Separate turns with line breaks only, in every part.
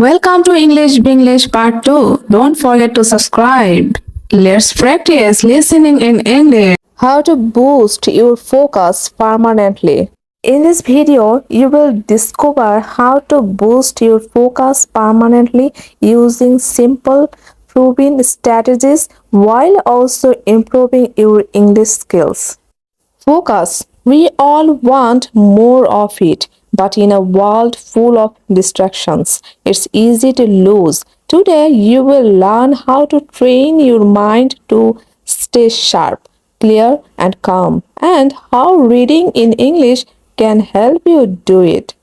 Welcome to English Binglish Part 2. Don't forget to subscribe. Let's practice listening in English.
How to boost your focus permanently. In this video, you will discover how to boost your focus permanently using simple, proven strategies while also improving your English skills. Focus. We all want more of it, but in a world full of distractions, it's easy to lose. Today, you will learn how to train your mind to stay sharp, clear, and calm, and how reading in English can help you do it.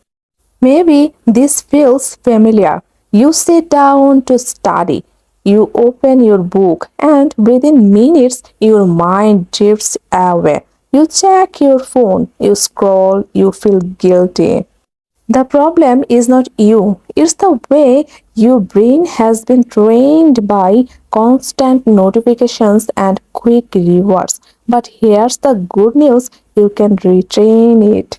Maybe this feels familiar. You sit down to study. You open your book, and within minutes, your mind drifts away. You check your phone, you scroll, you feel guilty. The problem is not you, it's the way your brain has been trained by constant notifications and quick rewards. But here's the good news, you can retrain it.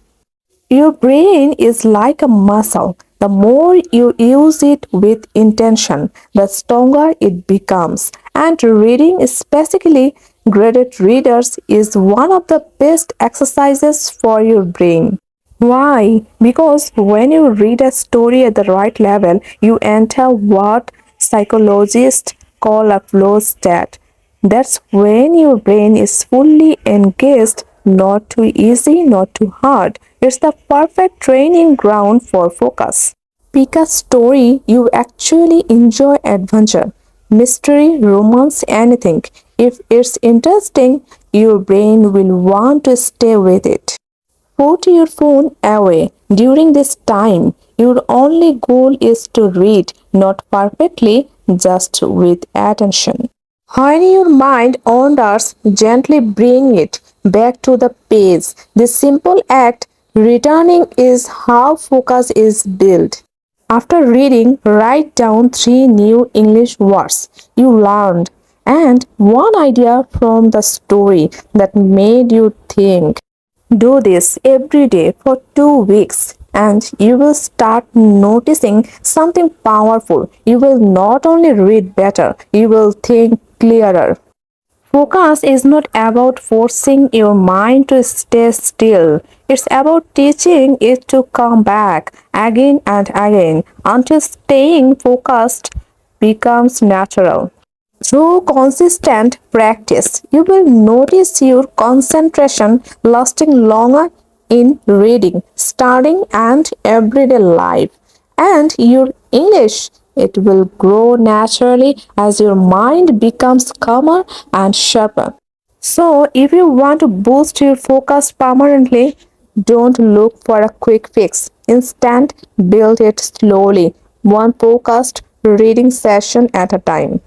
Your brain is like a muscle. The more you use it with intention, the stronger it becomes. And reading, especially graded readers, is one of the best exercises for your brain. Why? Because when you read a story at the right level, you enter what psychologists call a flow state. That's when your brain is fully engaged, not too easy, not too hard. It's the perfect training ground for focus. Pick a story you actually enjoy adventure, mystery, romance, anything. If it's interesting, your brain will want to stay with it. Put your phone away during this time. Your only goal is to read, not perfectly, just with attention. When your mind wanders, gently bring it back to the page. This simple act, returning, is how focus is built. After reading, write down 3 new English words you learned and one idea from the story that made you think. Do this every day for 2 weeks and you will start noticing something powerful. You will not only read better, you will think clearer. Focus is not about forcing your mind to stay still. It's about teaching it to come back again and again until staying focused becomes natural. Through consistent practice, you will notice your concentration lasting longer in reading, studying, and everyday life. And your English, it will grow naturally as your mind becomes calmer and sharper. So, if you want to boost your focus permanently, don't look for a quick fix. Instead, build it slowly, one focused reading session at a time.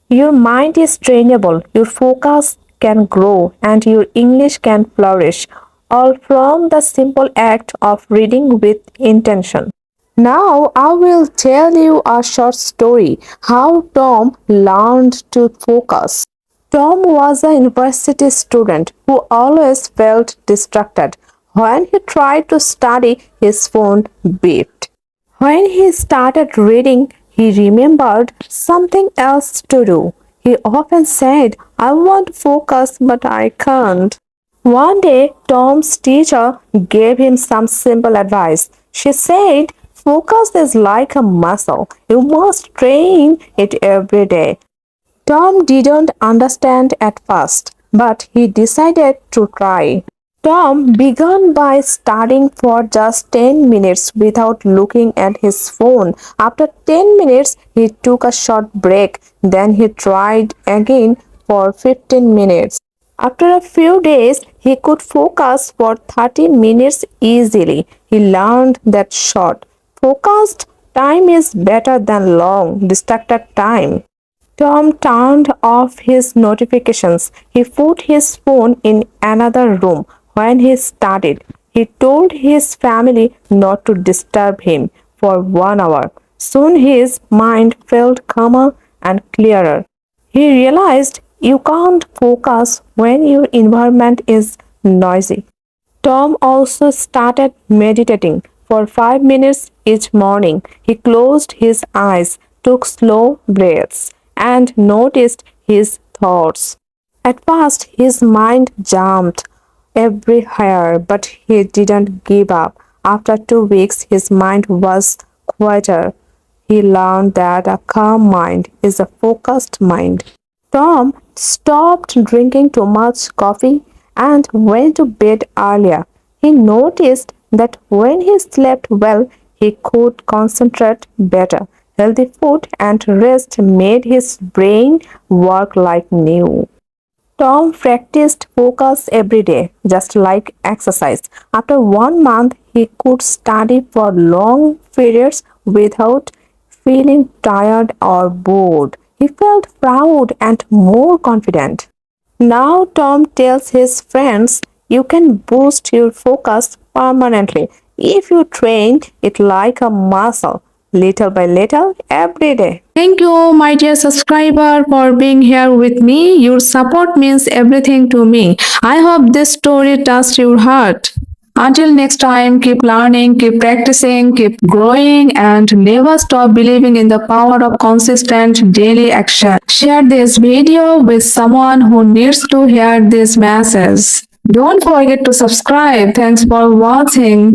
Your mind is trainable, your focus can grow, and your English can flourish, all from the simple act of reading with intention. Now, I will tell you a short story how Tom learned to focus. Tom was a university student who always felt distracted. When he tried to study, his phone beeped. When he started reading, he remembered something else to do. He often said, I want to focus, but I can't. One day, Tom's teacher gave him some simple advice. She said, focus is like a muscle. You must train it every day. Tom didn't understand at first, but he decided to try. Tom began by studying for just 10 minutes without looking at his phone. After 10 minutes, he took a short break. Then he tried again for 15 minutes. After a few days, he could focus for 30 minutes easily. He learned that short, focused time is better than long, distracted time. Tom turned off his notifications. He put his phone in another room when he studied. He told his family not to disturb him for 1 hour. Soon his mind felt calmer and clearer. He realized you can't focus when your environment is noisy. Tom also started meditating for 5 minutes each morning. He closed his eyes, took slow breaths, and noticed his thoughts. At first, his mind jumped every hair, but he didn't give up. After 2 weeks, his mind was quieter. He learned that a calm mind is a focused mind. Tom stopped drinking too much coffee and went to bed earlier. He noticed that when he slept well, he could concentrate better. Healthy food and rest made his brain work like new. Tom practiced focus every day, just like exercise. After 1 month, he could study for long periods without feeling tired or bored. He felt proud and more confident. Now, Tom tells his friends you can boost your focus permanently if you train it like a muscle, little by little, every day.
Thank you, my dear subscriber, for being here with me. Your support means everything to me. I hope this story touched your heart. Until next time, keep learning, keep practicing, keep growing, and never stop believing in the power of consistent daily action. Share this video with someone who needs to hear this message. Don't forget to subscribe. Thanks for watching.